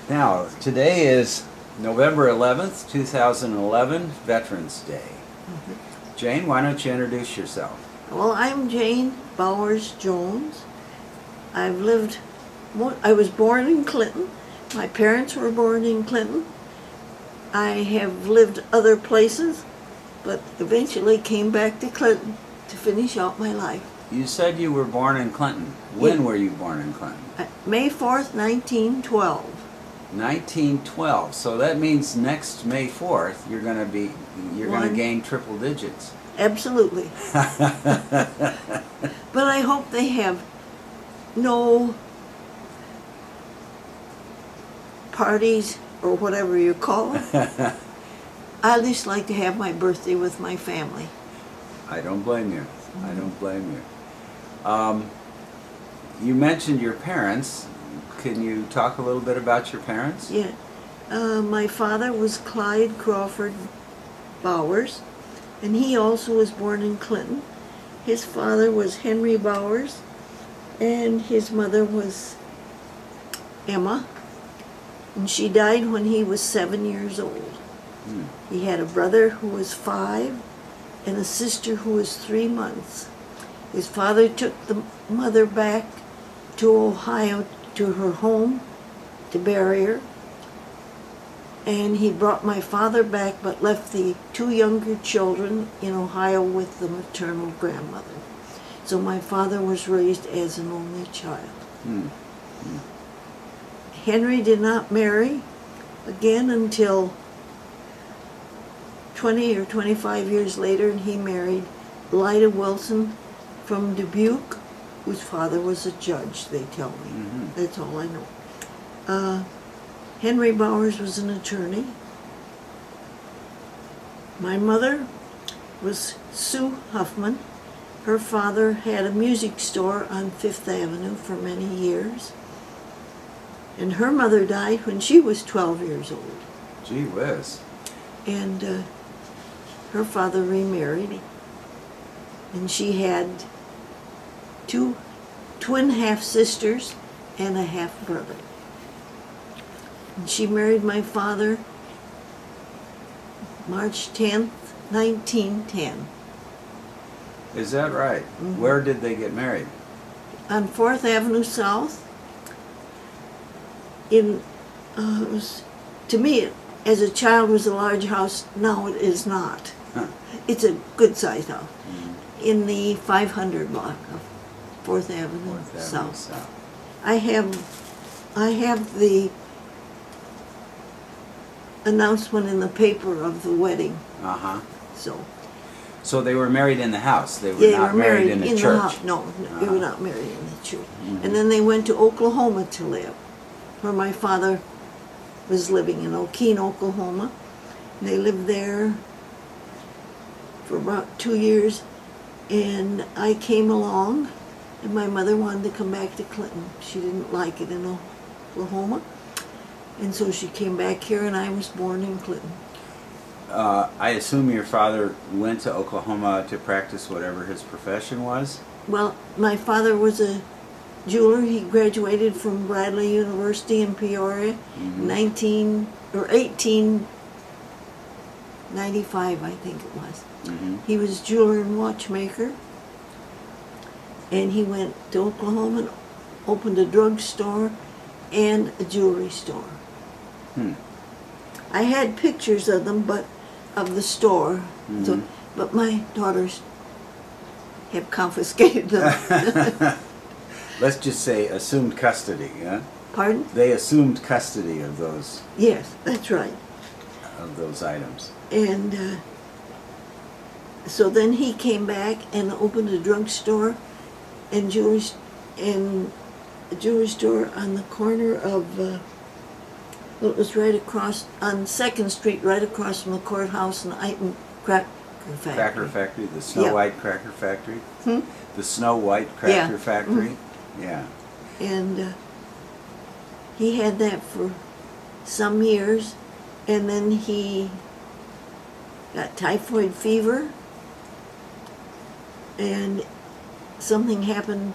Now, today is November 11th, 2011, Veterans Day. Jane, why don't you introduce yourself? Well, I'm Jane Bowers Jones. I was born in Clinton. My parents were born in Clinton. I have lived other places, but eventually came back to Clinton to finish out my life. You said you were born in Clinton. When were you born in Clinton? May 4th, 1912. 1912. So that means next May 4th you're going to gain triple digits. Absolutely. But I hope they have no parties or whatever you call it. I just like to have my birthday with my family. I don't blame you. I don't blame you. You mentioned your parents. Can you talk a little bit about your parents? Yeah. My father was Clyde Crawford Bowers, and he also was born in Clinton. His father was Henry Bowers, and his mother was Emma, and she died when he was 7 years old. He had a brother who was 5 and a sister who was 3 months. His father took the mother back to Ohio, to her home, to bury her. And he brought my father back, but left the 2 younger children in Ohio with the maternal grandmother. So my father was raised as an only child. Henry did not marry again until 20 or 25 years later, and he married Lyda Wilson from Dubuque, whose father was a judge, they tell me. That's all I know. Henry Bowers was an attorney. My mother was Sue Huffman. Her father had a music store on 5th Avenue for many years. And her mother died when she was 12 years old. Gee whiz. And her father remarried. And she had 2 twin half-sisters and a half-brother. And she married my father March 10th, 1910. Is that right? Where did they get married? On 4th Avenue South. It was, to me, as a child, was a large house. Now it is not. It's a good-sized house. In the 500 block of 4th Avenue South. I have the announcement in the paper of the wedding. So they were married in the house. They were not married in the church. No, they were not married in the church. And then they went to Oklahoma to live, where my father was living in Okeen, Oklahoma. And they lived there for about 2 years. And I came along, and my mother wanted to come back to Clinton. She didn't like it in Oklahoma. And so she came back here, and I was born in Clinton. I assume your father went to Oklahoma to practice whatever his profession was? Well, my father was a jeweler. He graduated from Bradley University in Peoria in 1895, I think it was. He was a jeweler and watchmaker, and he went to Oklahoma and opened a drugstore and a jewelry store. I had pictures of them, of the store, but my daughters have confiscated them. Let's just say assumed custody, huh? Pardon? They assumed custody of those. Yes, that's right. Of those items. And so then he came back and opened a drugstore and a jewelry store on the corner of, it was right across, on 2nd Street, right across from the courthouse and Iton Cracker Factory. Cracker Factory, the Snow White Cracker Factory? The Snow White Cracker Factory? Yeah. And he had that for some years, and then he got typhoid fever, and something happened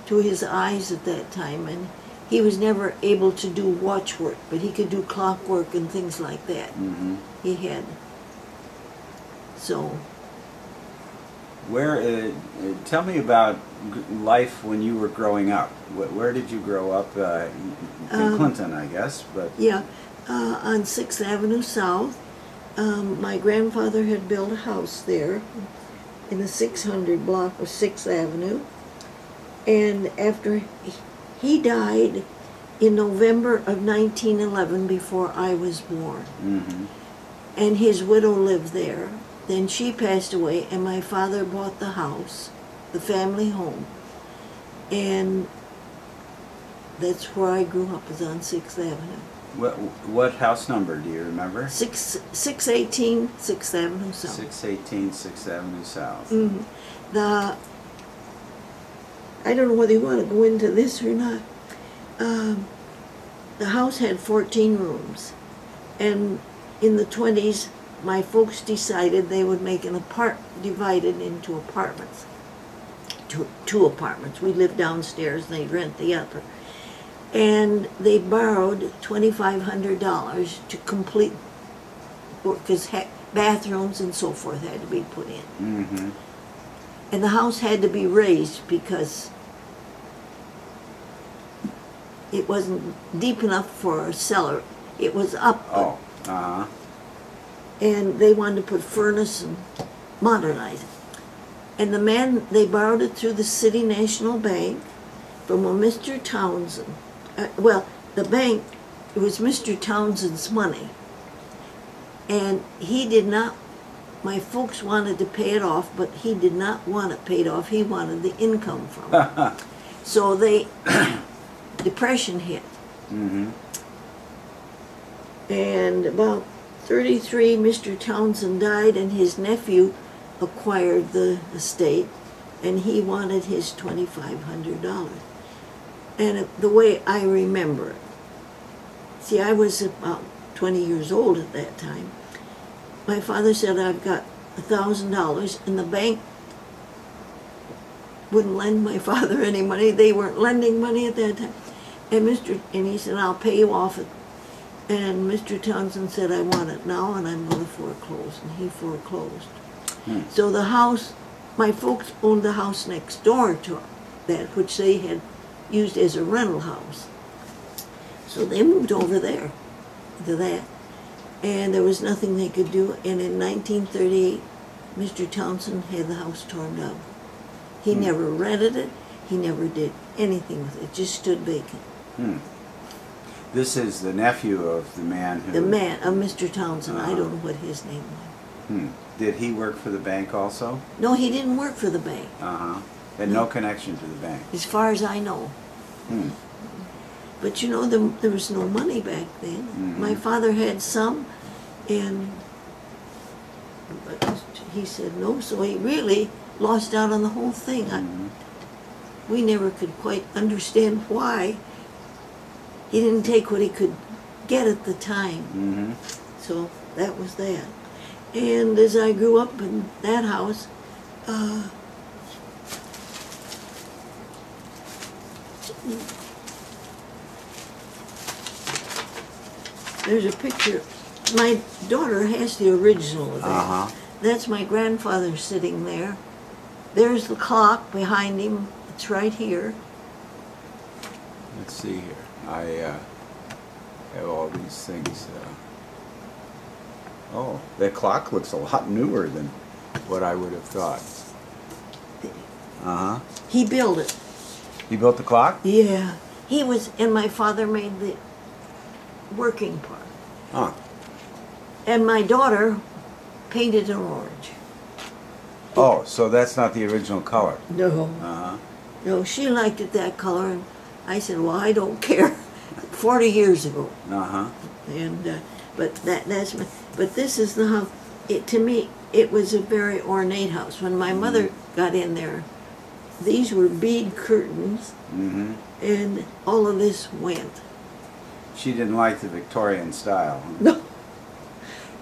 to his eyes at that time, and he was never able to do watch work, but he could do clockwork and things like that. Mm-hmm. He had. So, Where? Tell me about life when you were growing up. Where did you grow up? In Clinton, I guess. But yeah, on 6th Avenue South. My grandfather had built a house there in the 600 block of 6th Avenue. And after he died in November of 1911, before I was born. mm-hmm. And his widow lived there. Then she passed away, and my father bought the house, the family home. And that's where I grew up, was on 6th Avenue. What house number do you remember? 618 6th Avenue South. 618 6th Avenue South. Mm. I don't know whether you want to go into this or not. The house had 14 rooms, and in the 20s, my folks decided they would make divided into apartments. Two apartments. We lived downstairs, and they'd rent the upper. And they borrowed $2,500 to complete work, because bathrooms and so forth had to be put in. Mm-hmm. And the house had to be raised because it wasn't deep enough for a cellar. It was up. Oh, uh-huh. And they wanted to put furnace and modernize it. And they borrowed it through the City National Bank from a Mr. Townsend. The bank, it was Mr. Townsend's money. And he did not, my folks wanted to pay it off, but he did not want it paid off. He wanted the income from it. So depression hit. Mm-hmm. And about 33, Mr. Townsend died, and his nephew acquired the estate, and he wanted his $2,500. And the way I remember it, see, I was about 20 years old at that time. My father said, I've got $1,000, and the bank wouldn't lend my father any money. They weren't lending money at that time. And he said, I'll pay you off it. And Mr. Townsend said, I want it now, and I'm going to foreclose. And he foreclosed. So the house, my folks owned the house next door to that, which they had used as a rental house. So they moved over there to that. And there was nothing they could do. And in 1938, Mr. Townsend had the house torn down. He never rented it. He never did anything with it. It just stood vacant. This is the nephew of the man who... The man, of Mr. Townsend. I don't know what his name was. Did he work for the bank also? No, he didn't work for the bank. Uh-huh. And no connection to the bank? As far as I know. But you know, there was no money back then. My father had some, and he said no, so he really lost out on the whole thing. We never could quite understand why. He didn't take what he could get at the time. So that was that. And as I grew up in that house, there's a picture. My daughter has the original of that. That's my grandfather sitting there. There's the clock behind him. It's right here. Let's see here. I have all these things. Oh, that clock looks a lot newer than what I would have thought. He built it. He built the clock? Yeah. He was, and my father made the working part. And my daughter painted it orange. Oh, so that's not the original color? No. No, she liked it that color, and I said, well, I don't care. 40 years ago. And but but this is the house. To me, it was a very ornate house. When my mother got in there, these were bead curtains, and all of this went. She didn't like the Victorian style. No.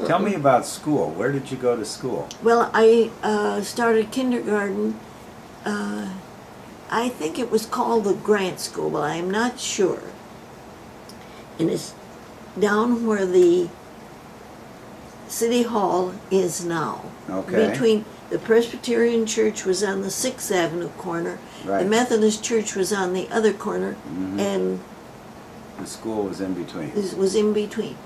Tell me about school. Where did you go to school? Well, I started kindergarten. I think it was called the Grant School, but I'm not sure. and it's down where the City Hall is now. Okay. Between the Presbyterian Church was on the 6th Avenue corner, Right. the Methodist Church was on the other corner, and The school was in between. this was in between.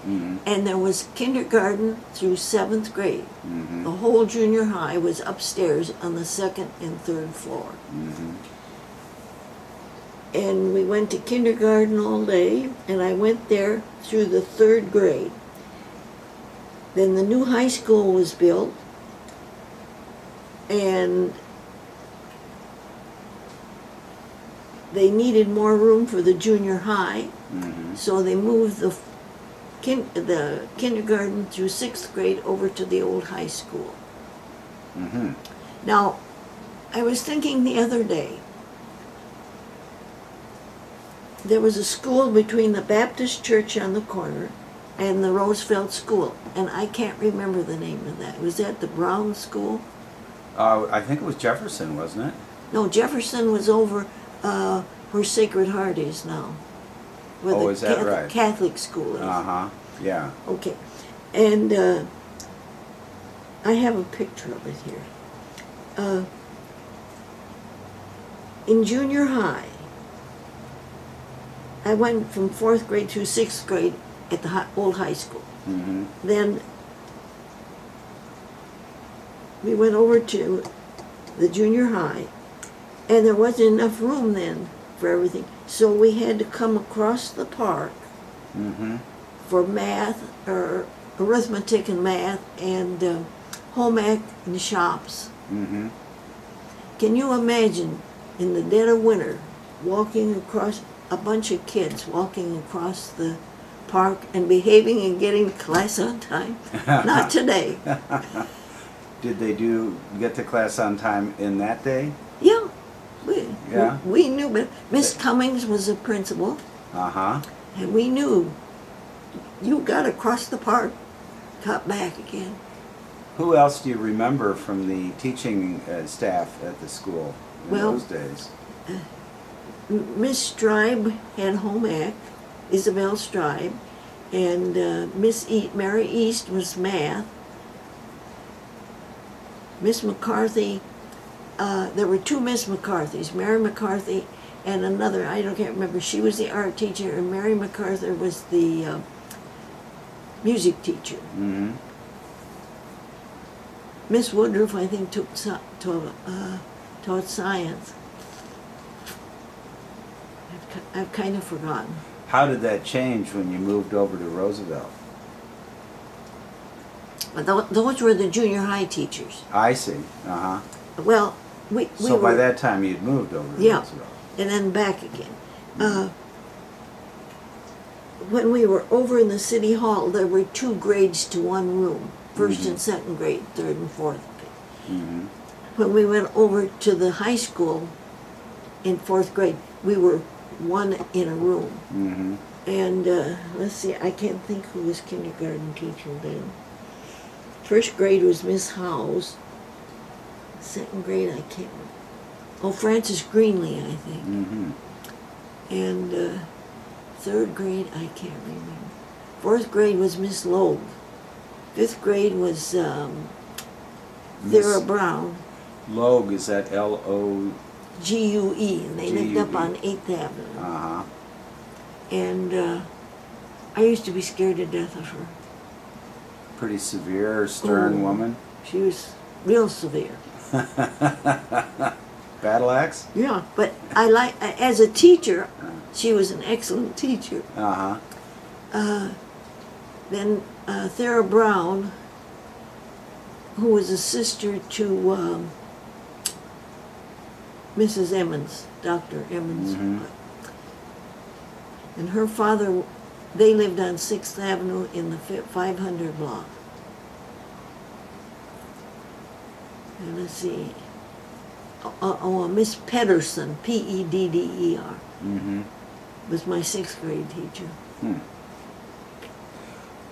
And there was kindergarten through 7th grade. The whole junior high was upstairs on the 2nd and 3rd floor. And we went to kindergarten all day, and I went there through the 3rd grade. Then the new high school was built, and they needed more room for the junior high, so they moved the kindergarten through 6th grade over to the old high school. Now, I was thinking the other day, there was a school between the Baptist church on the corner and the Roosevelt School, and I can't remember the name of that. Was that the Brown School? I think it was Jefferson, wasn't it? No, Jefferson was over where Sacred Heart is now. Where Oh, the is that right? Catholic school is. Yeah. Okay. And I have a picture of it here. In junior high, I went from 4th grade through 6th grade at the old high school. Then we went over to the junior high, and there wasn't enough room then for everything. So we had to come across the park for math, or arithmetic and math, and home ec and shops. Can you imagine in the dead of winter walking across, a bunch of kids walking across the park and behaving and getting to class on time? Not today. Did they get to class on time in that day? Yeah. Yeah? We knew, but Miss Cummings was the principal, and we knew you got to cross the park, cut back again. Who else do you remember from the teaching staff at the school in those days? Miss Stribe had home ec, Isabel Stribe, and Mary East was math. Miss McCarthy, there were 2 Miss McCarthys, Mary McCarthy and another, I can't remember. She was the art teacher, and Mary McCarthy was the music teacher. Miss Woodruff, I think, taught science. I've kind of forgotten. How did that change when you moved over to Roosevelt? But those were the junior high teachers. I see. Well, we So were, by that time you'd moved over to Roosevelt. and then back again. When we were over in the City Hall, there were 2 grades to 1 room, 1st and 2nd grade, 3rd and 4th grade. When we went over to the high school in 4th grade, we were 1 in a room. And let's see, I can't think who was kindergarten teacher then. 1st grade was Miss Howes. 2nd grade, I can't remember. Oh, Frances Greenlee, I think. And 3rd grade, I can't remember. 4th grade was Miss Loeb. 5th grade was Thera Brown. Logue, is that L-O? G-U-E, and they lived up on 8th Avenue. And I used to be scared to death of her. Pretty severe, stern woman? She was real severe. Battle axe? Yeah, but as a teacher, she was an excellent teacher. Then Thera Brown, who was a sister to Mrs. Emmons, Dr. Emmons. And her father, they lived on 6th Avenue in the 500 block. And let's see. Miss Pedersen, P-E-D-D-E-R, was my 6th grade teacher.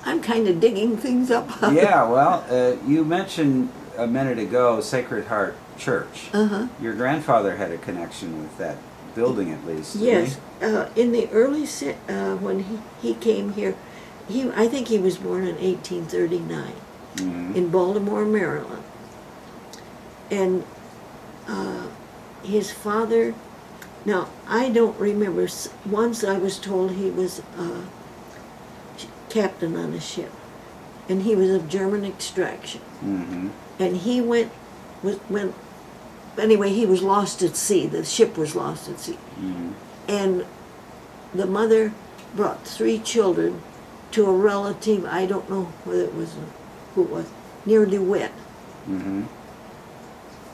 I'm kind of digging things up. Yeah, well, you mentioned a minute ago Sacred Heart Church. Your grandfather had a connection with building at least. Didn't Yes, in the early when he came here, I think he was born in 1839 in Baltimore, Maryland, and his father. Now I don't remember. Once I was told he was captain on a ship, and he was of German extraction, and he went. Anyway, he was lost at sea. The ship was lost at sea, and the mother brought 3 children to a relative. I don't know whether it was who it was, near DeWitt.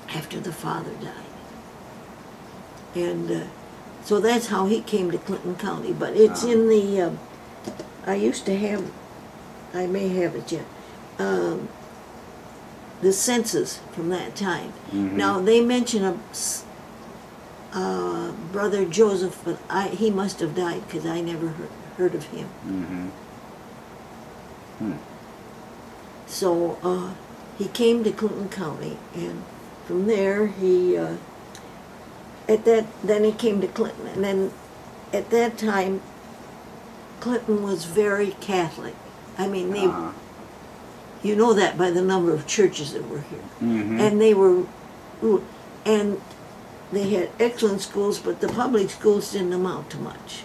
After the father died, and so that's how he came to Clinton County. But it's in the. I used to have. I may have it yet. The census from that time. Now they mention a brother Joseph, but he must have died because I never heard of him. So he came to Clinton County, and from there he then he came to Clinton, and then at that time Clinton was very Catholic. I mean, they. You know that by the number of churches that were here. And they were, and they had excellent schools, but the public schools didn't amount to much.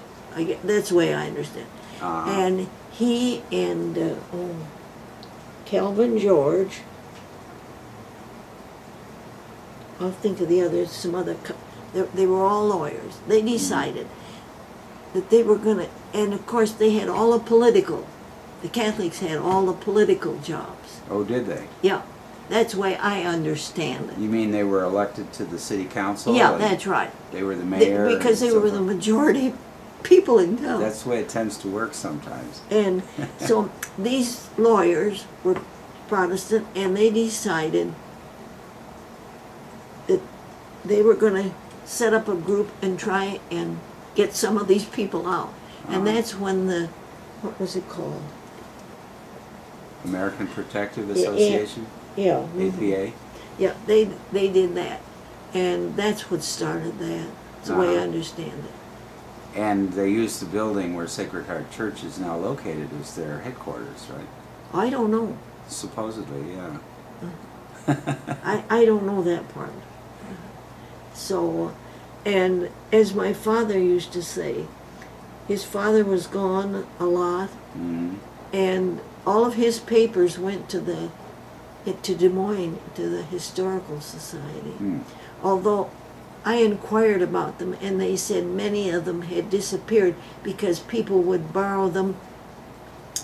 That's the way I understand. And he and Calvin George, I'll think of the others, some other, they were all lawyers. They decided that they were going to, and of course they had all the political. The Catholics had all the political jobs. Oh, did they? Yeah, that's the way I understand it. You mean they were elected to the city council? Yeah, that's right. They were the mayor? Because they were the majority people in town. That's the way it tends to work sometimes. And so these lawyers were Protestant, and they decided that they were going to set up a group and try and get some of these people out. And that's when what was it called? American Protective Association? Yeah. APA? Yeah, they did that. And that's what started that. That's the way I understand it. And they used the building where Sacred Heart Church is now located as their headquarters, right? I don't know. Supposedly, yeah. I don't know that part. So, and as my father used to say, his father was gone a lot, and all of his papers went to Des Moines, to the Historical Society. Although I inquired about them, and they said many of them had disappeared because people would borrow them.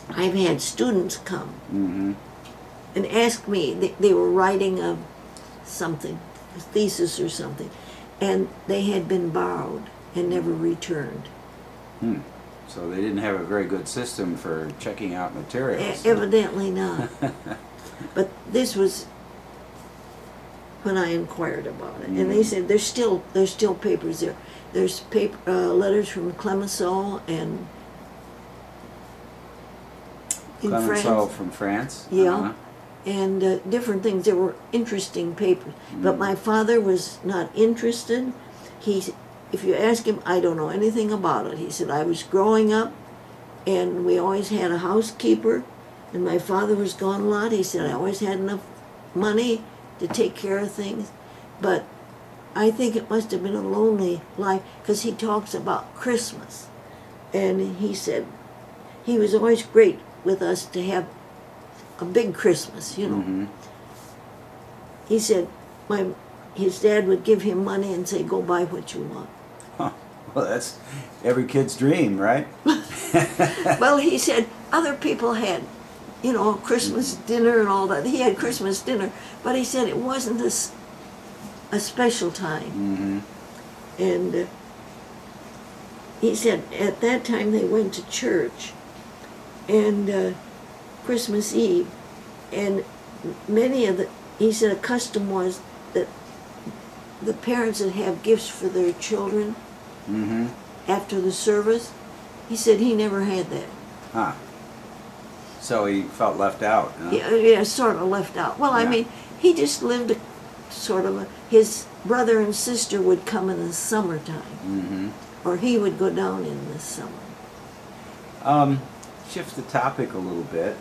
I've had students come and ask me, they were writing a thesis or something, and they had been borrowed and never returned. So they didn't have a very good system for checking out materials. Evidently not. But this was when I inquired about it, and they said there's still papers there. There's letters from Clemenceau and Clemenceau from France? Yeah. And different things. There were interesting papers. But my father was not interested. If you ask him, I don't know anything about it. He said, I was growing up, and we always had a housekeeper, and my father was gone a lot. He said, I always had enough money to take care of things. But I think it must have been a lonely life, because he talks about Christmas. And he said, he was always great with us to have a big Christmas, you know. He said, his dad would give him money and say, go buy what you want. Huh. Well, that's every kid's dream, right? Well, he said other people had, you know, Christmas dinner and all that. He had Christmas dinner, but he said it wasn't a special time. And he said at that time they went to church, and Christmas Eve, and he said a custom was that the parents would have gifts for their children after the service. He said he never had that. Huh. So he felt left out, huh? Yeah, sort of left out. Well, I mean, he just lived a sort of his brother and sister would come in the summertime, Mm-hmm. or he would go down in the summer. Shift the topic a little bit.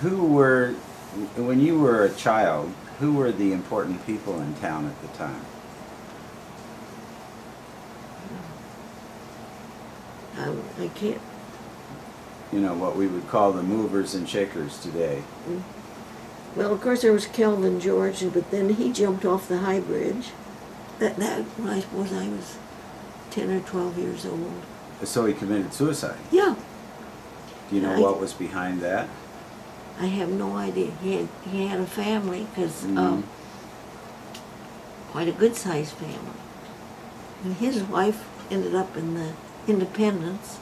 Who were, when you were a child, who were the important people in town at the time? I can't. You know, what we would call the movers and shakers today. Well, of course there was Kelvin George, but then he jumped off the High Bridge. That I suppose I was 10 or 12 years old. So he committed suicide. Yeah. Do you know what was behind that? I have no idea. He had a family, because quite a good sized family. And his wife ended up in the Independence.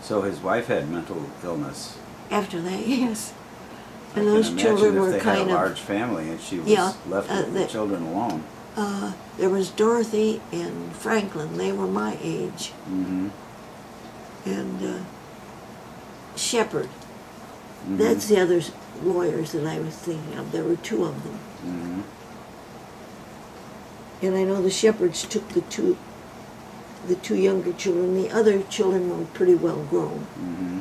So his wife had mental illness. After that, yes. And I those can children imagine were if they kind had a of, large family and she was Yeah, left with the children alone. there was Dorothy and Franklin. They were my age. Mm-hmm. And Shepard. Mm-hmm. That's the other lawyers that I was thinking of. There were two of them. Mm-hmm. And I know the Shepards took the two younger children. The other children were pretty well grown. Mm-hmm.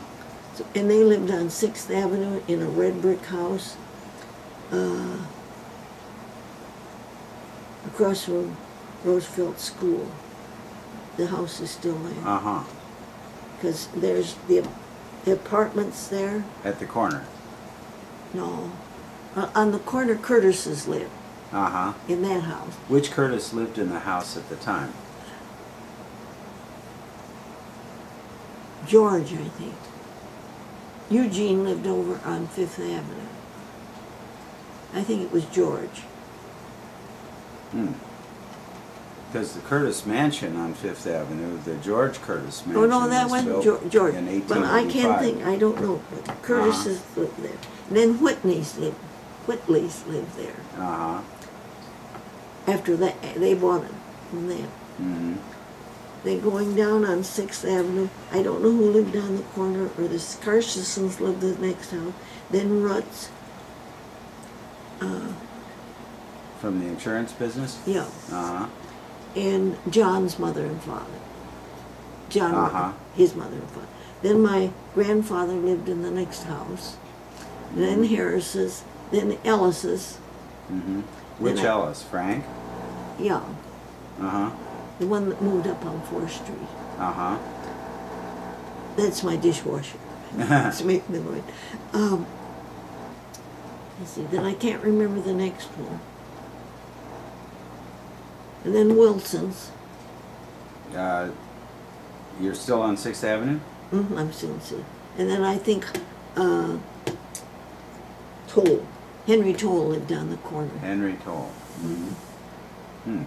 So, and they lived on 6th Avenue in a red brick house across from Roosevelt School. The house is still there. Uh-huh. Because there's the apartments there. At the corner. No. On the corner, Curtis's lived. Uh-huh. In that house. Which Curtis lived in the house at the time? George, I think. Eugene lived over on 5th Avenue. I think it was George. Because the Curtis Mansion on 5th Avenue, the George Curtis Mansion, Oh no, that was wasn't built George. in But I 1885. can't think. I don't know. But Curtis's lived there. And then Whitley's lived there. Uh-huh. After that, they bought it from them. Mm-hmm. Then going down on 6th Avenue, I don't know who lived on the corner, or the Carsonsons lived the next house. Then Rutz. From the insurance business? Yeah. Uh-huh. And John's mother and father. John, Uh-huh. his mother and father. Then my grandfather lived in the next house. Then Harris's, then Ellis's. Mm-hmm. Which Then Ellis? Frank? Yeah, Uh-huh. the one that moved up on 4th Street. Uh-huh. That's my dishwasher. It's making the noise. Let's see, then I can't remember the next one. And then Wilson's. You're still on 6th Avenue? I'm still in. And then I think Toll. Henry Toll lived on the corner. Henry Toll. Mm-hmm.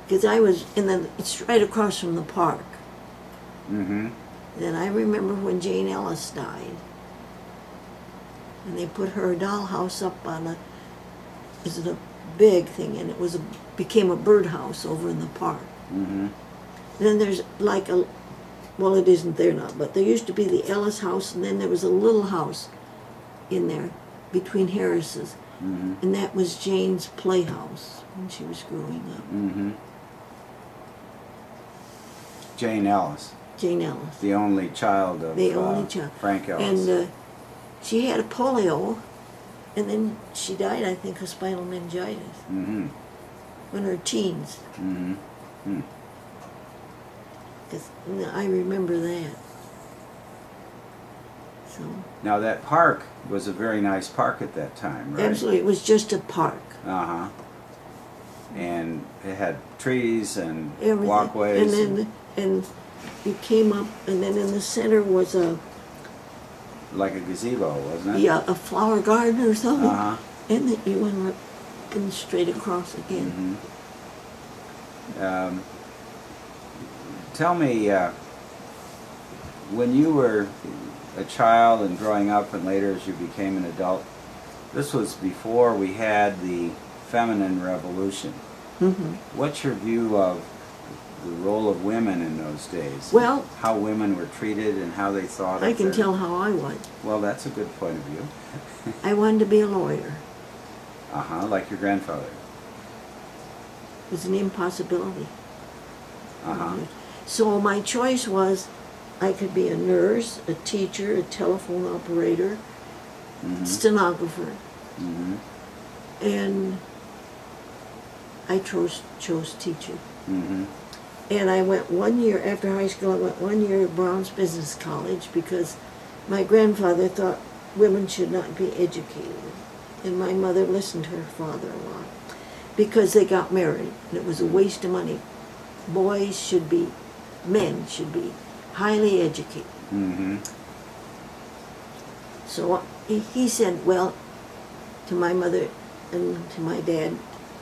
Because I was it's right across from the park. Mm-hmm. Then I remember when Jane Ellis died. And they put her dollhouse up on a big thing, and it became a birdhouse over in the park. Mm-hmm. Then there's like well, it isn't there now, but there used to be the Ellis house, and then there was a little house in there between Harris's. Mm-hmm. And that was Jane's playhouse when she was growing up. Mm-hmm. Jane Ellis. Jane Ellis. The only child of Frank Ellis. And she had polio, and then she died, I think, of spinal meningitis Mm-hmm. in her teens. Mm-hmm. Mm. 'Cause I remember that. So Now that park was a very nice park at that time, right? absolutely, it was just a park. Uh-huh. And it had trees and Everything. walkways. And you came up, and then in the center was like a gazebo, wasn't it? a flower garden or something. Uh-huh. And then you went and straight across again. Mm-hmm. Tell me, when you were a child and growing up and later as you became an adult, this was before we had the feminine revolution. Mm-hmm. What's your view of the role of women in those days? Well, how women were treated and how they thought I of can their... tell how I was. Well, that's a good point of view. I wanted to be a lawyer. Like your grandfather. It was an impossibility. Uh-huh. So my choice was I could be a nurse, a teacher, a telephone operator, stenographer. Mm-hmm. And I chose teaching. Mm-hmm. And I went 1 year, after high school, I went 1 year at Brown's Business College because my grandfather thought women should not be educated. And my mother listened to her father a lot because they got married. And it was a waste of money. Men should be highly educated. Mm-hmm. So he said, well, to my mother and to my dad,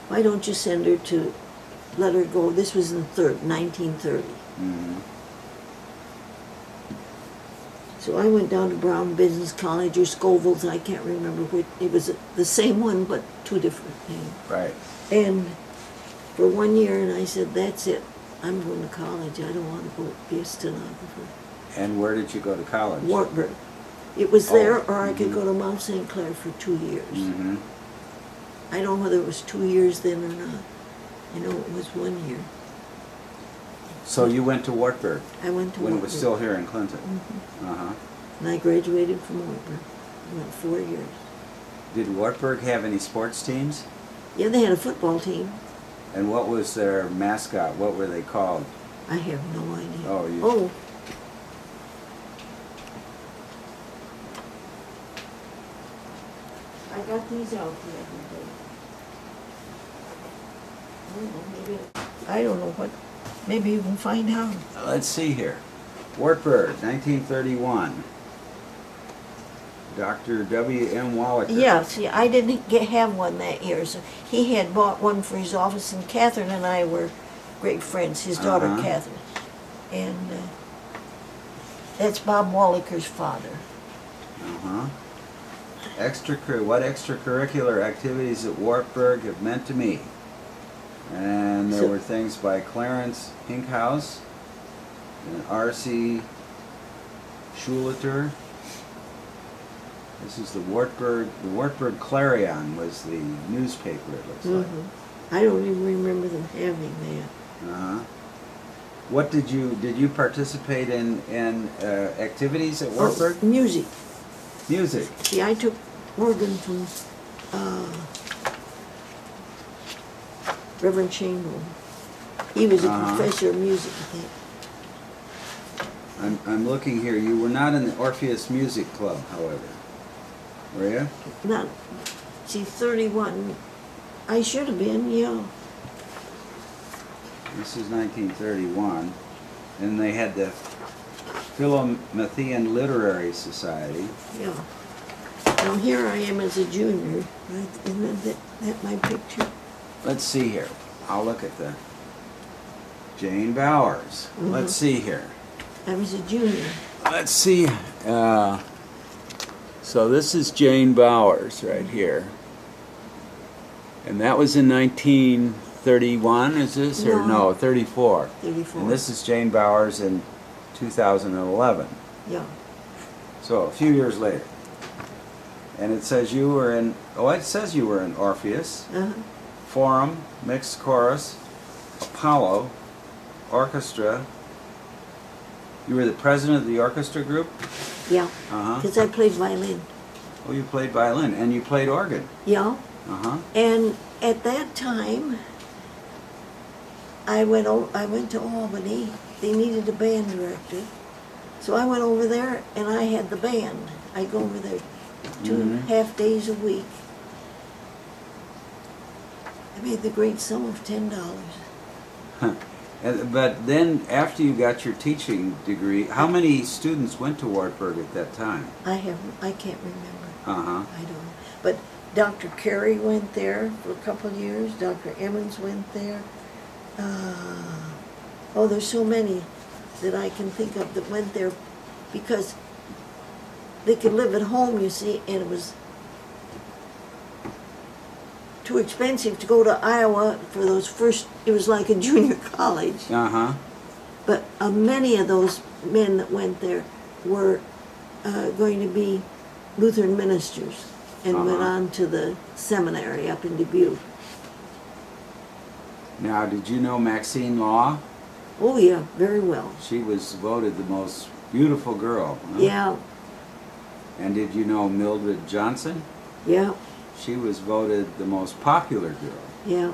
why don't you send her to let her go? This was in 1930. Mm-hmm. So I went down to Brown Business College or Scoville's, I can't remember which. It was the same one, but two different names. Right. And for 1 year, and I said, that's it. I'm going to college. I don't want to go be a stenographer. And where did you go to college? Wartburg. It was there, or I could mhm. go to Mount St. Clair for 2 years. Mm-hmm. I don't know whether it was 2 years then or not. I know it was 1 year. So you went to Wartburg I went to when it Wartburg. was still here in Clinton. Mhm. Uh-huh. And I graduated from Wartburg. I went 4 years. Did Wartburg have any sports teams? Yeah, they had a football team. And what was their mascot? What were they called? I have no idea. Oh, you... Oh. I got these out the other day. I don't know, maybe... I don't know what... Maybe you can find out. Let's see here. Wartburg, 1931. Dr. W.M. Wallaker. Yeah, see, I didn't have one that year, so he had bought one for his office, and Catherine and I were great friends, his daughter Uh-huh. Catherine. And that's Bob Wallaker's father. Uh-huh. What extracurricular activities at Wartburg have meant to me? And there were things by Clarence Hinkhouse and R.C. Schulater. This is the Wartburg Clarion was the newspaper, it looks like. I don't even remember them having that. Uh-huh. What did you participate in activities at Wartburg? Oh, music. Music. See, I took organ from Reverend Chamberlain. He was a professor of music, I think. I'm looking here. You were not in the Orpheus Music Club, however. Were you? Not, see, 31. I should have been, yeah. This is 1931. And they had the Philomathean Literary Society. Yeah. Now here I am as a junior. Right? Isn't that my picture? Let's see here. I'll look at the Jane Bowers. Let's see here. I was a junior. Let's see. So this is Jane Bowers right here. And that was in 1931, is this? Or no, 34. 34. And this is Jane Bowers in 2011. Yeah. So a few years later. And it says you were in, it says you were in Orpheus, Uh-huh. Forum, Mixed Chorus, Apollo, Orchestra. You were the president of the orchestra group? Yeah. Uh-huh. Because I played violin. Oh, you played violin, and you played organ. Yeah. Uh-huh. And at that time, I went to Albany. They needed a band director. So I went over there, and I had the band. I go over there 2.5 days a week. I made the great sum of $10. But then, after you got your teaching degree, how many students went to Wartburg at that time? I can't remember. Uh-huh. I don't know. But Dr. Carey went there for a couple of years. Dr. Emmons went there. There's so many that I can think of that went there because they could live at home, you see, and it was too expensive to go to Iowa for those first, it was like a junior college. Uh-huh. But many of those men that went there were going to be Lutheran ministers. and went Uh-huh. on to the seminary up in Dubuque. Now, did you know Maxine Law? Oh yeah, very well. She was voted the most beautiful girl. Huh? Yeah, And did you know Mildred Johnson? yeah, She was voted the most popular girl. yeah.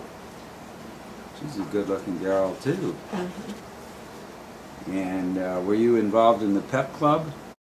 She's a good-looking girl too. Mhm. And were you involved in the pep club?